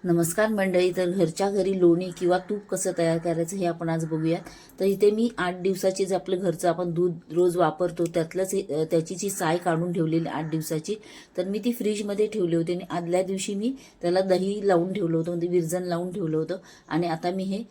नमस्कार मंडळी. तर घरच्या घरी लोणी किंवा तूप कसं तयार करायचं हे आपण आज बघूयात. तर इथे मी 8 दिवसाची जे आपलं घरचं आपण दूध रोज वापरतो त्यातलंच त्याची जी साय काढून ठेवलेली 8 दिवसाची, तर मी ती फ्रीजमध्ये ठेवली होती आणि आदल्या दिवशी मी त्याला दही लावून ठेवलं होतं, म्हणजे विरजण लावून ठेवलं होतं. आणि आता मी हे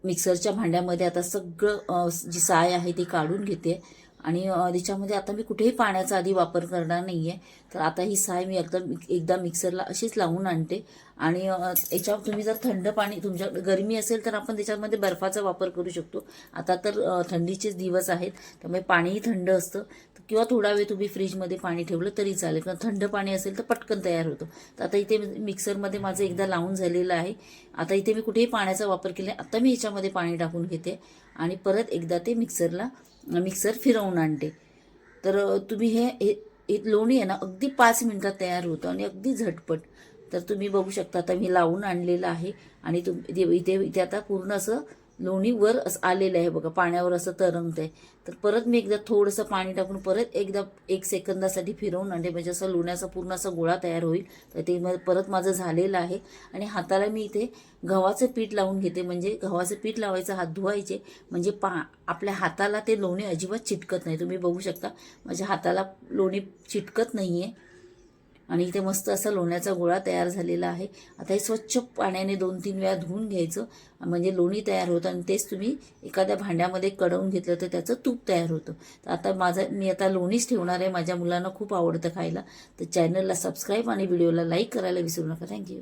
मिक्सरच्या भांड्यामध्ये आता सगळं जी साय आहे ती काढून घेते आणि त्याच्यामध्ये आता मी कुठेही पाण्याचा आधी वापर करणार नाही आहे. तर आता ही साय मी एकदा मिक्सरला अशीच लावून आणते. आणि याच्यावर तुम्ही जर थंड पाणी, तुमच्या गरमी असेल तर आपण त्याच्यामध्ये बर्फाचा वापर करू शकतो. आता तर थंडीचेच दिवस आहेत, त्यामुळे पाणीही थंड असतं. किंवा थोडा वेळ तुम्ही फ्रीजमध्ये पाणी ठेवलं तरी चालेल, किंवा थंड पाणी असेल तर पटकन तयार होतं. तर आता इथे मिक्सरमध्ये माझं एकदा लावून झालेलं आहे. आता इथे मी कुठेही पाण्याचा वापर केला, आता मी याच्यामध्ये पाणी टाकून घेते आणि परत एकदा ते मिक्सर फिरवून आणते. तर तुम्ही हे लोणी आहे ना, अगदी 5 मिनिटात तयार होतं आणि अगदी झटपट. तर तुम्ही बघू शकता, आता मी लावून आणलेलं आहे आणि इथे आता पूर्ण असं लोणी वर असं आलेलं आहे बघा, पाण्यावर असं तरंगत आहे. तर परत मी एकदा थोडंसं पाणी टाकून परत एकदा 1 सेकंदासाठी फिरवून आणते, म्हणजे असं लोण्याचा पूर्ण असा गोळा तयार होईल. तर ते परत माझं झालेलं आहे. आणि हाताला मी इथे गव्हाचं पीठ लावून घेते, म्हणजे गव्हाचं पीठ लावायचं, हात धुवायचे, म्हणजे आपल्या हाताला ते लोणी अजिबात चिटकत नाही. तुम्ही बघू शकता माझ्या हाताला लोणी चिटकत नाही आहे. आणि इथे मस्त असा लोण्याचा गोळा तयार झालेला आहे. आता हे स्वच्छ पाण्याने 2-3 वेळा धुवून घ्यायचं, म्हणजे लोणी तयार होतं. आणि तेच तुम्ही एखाद्या भांड्यामध्ये कडवून घेतलं तर त्याचं तूप तयार होतं. तर आता मी आता लोणीच ठेवणार आहे. माझ्या मुलांना खूप आवडतं खायला. तर चॅनलला सबस्क्राईब आणि व्हिडिओला लाईक करायला विसरू नका. थँक्यू.